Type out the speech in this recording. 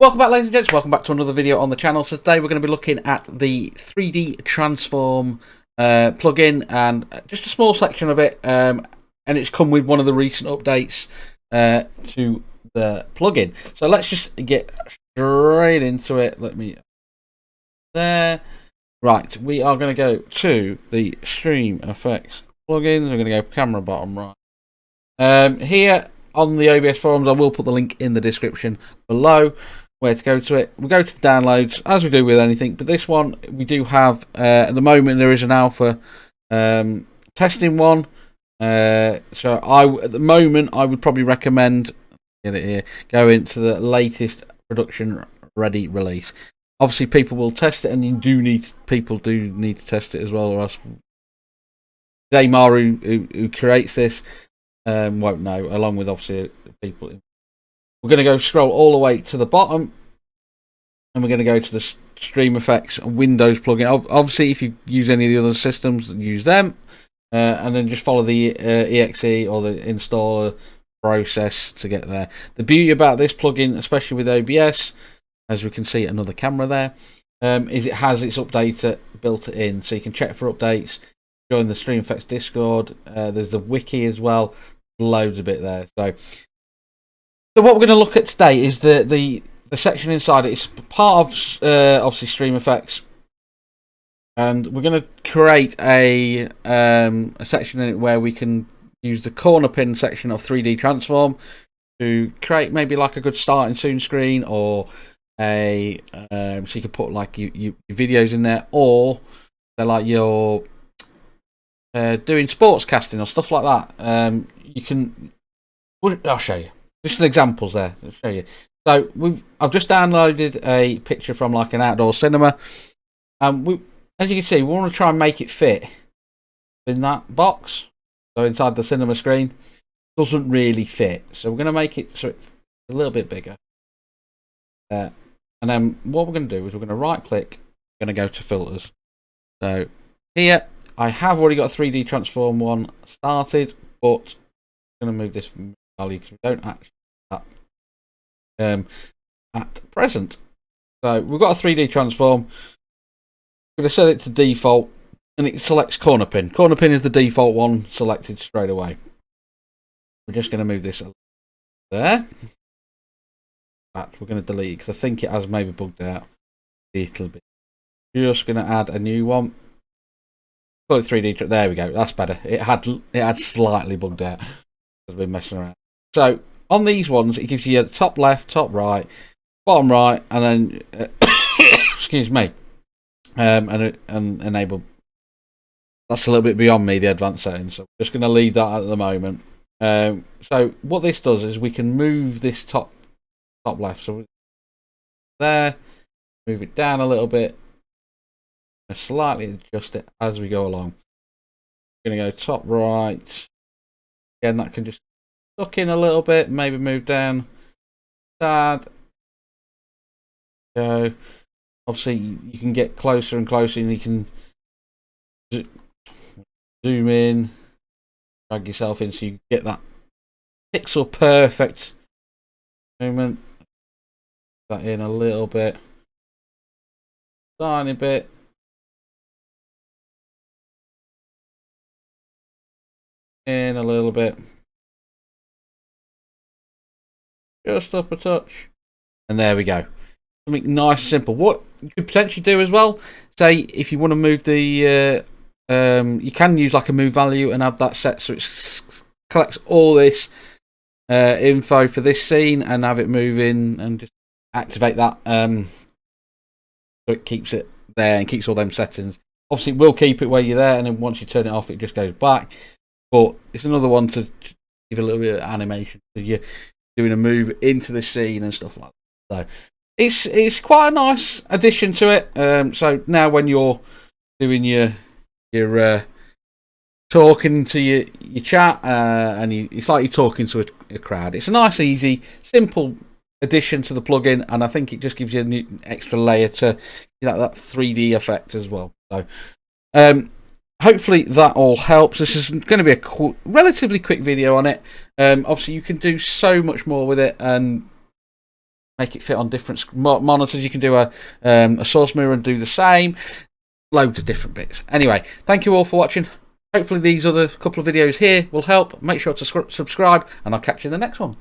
Welcome back, ladies and gents. Welcome back to another video on the channel. So today we're going to be looking at the 3D transform plugin and just a small section of it. And it's come with one of the recent updates to the plugin. So let's just get straight into it. Right, we are going to go to the StreamFX plugins. We're going to go camera bottom right. Here on the OBS forums, I will put the link in the description below where to go to it. We go to the downloads as we do with anything, but this one we do have at the moment. There is an alpha testing one, so at the moment I would probably recommend go into the latest production ready release. Obviously people will test it, and people do need to test it as well, or else Daymaru who creates this won't know, along with obviously people. We're going to go scroll all the way to the bottom, and we're going to go to the StreamFX Windows plugin. Obviously, if you use any of the other systems, use them, and then just follow the exe or the installer process to get there. The beauty about this plugin, especially with OBS, as we can see another camera there, is it has its updater built in, so you can check for updates. Join the StreamFX Discord. There's the wiki as well. Loads of it there. So what we're going to look at today is the section inside it. It's part of obviously StreamFX, and we're going to create a section in it where we can use the corner pin section of 3D transform to create maybe like a good starting soon screen, or a so you can put like your videos in there, or they're like your doing sports casting or stuff like that. You can. I'll show you. Just some examples there. I'll show you. So I've just downloaded a picture from like an outdoor cinema, and as you can see, we want to try and make it fit in that box. So inside the cinema screen, doesn't really fit. So we're going to make it so it's a little bit bigger. And then what we're going to do is we're going to right click. We're going to go to filters. So here I have already got a 3D transform one started, but I'm going to move this value because we don't actually have that at present. So we've got a 3D transform. I'm going to set it to default, and it selects corner pin. Corner pin is the default one selected straight away. We're just going to move this there. We're going to delete it because I think it has maybe bugged out a little bit. Just going to add a new one. Call it 3D. There we go. That's better. It had slightly bugged out. I've been messing around. So on these ones, it gives you the top left, top right, bottom right, and then excuse me, and enable. That's a little bit beyond me, the advanced settings. So I'm just going to leave that at the moment. So what this does is we can move this top left. So there, move it down a little bit, and slightly adjust it as we go along. We're going to go top right. Again, that can just tuck in a little bit, maybe move down. Go. Obviously, you can get closer and closer, and you can zoom in, drag yourself in, so you get that pixel perfect movement. That in a little bit, tiny bit. In a little bit, just up a touch, and there we go. Something nice and simple. What you could potentially do as well, say if you want to move the you can use like a move value and have that set so it collects all this info for this scene and have it move in and just activate that, so it keeps it there and keeps all them settings. Obviously it will keep it where you're there, and then once you turn it off it just goes back. But it's another one to give a little bit of animation. So you're doing a move into the scene and stuff like that. So it's quite a nice addition to it. So now when you're doing your talking to your chat, and it's like you're talking to a crowd. It's a nice, easy, simple addition to the plugin, and I think it just gives you a new extra layer to that 3D effect as well. So hopefully that all helps. This is going to be a relatively quick video on it. Obviously you can do so much more with it, and make it fit on different monitors. You can do a source mirror and do the same. Loads of different bits. Anyway, thank you all for watching. Hopefully these other couple of videos here will help. Make sure to subscribe, and I'll catch you in the next one.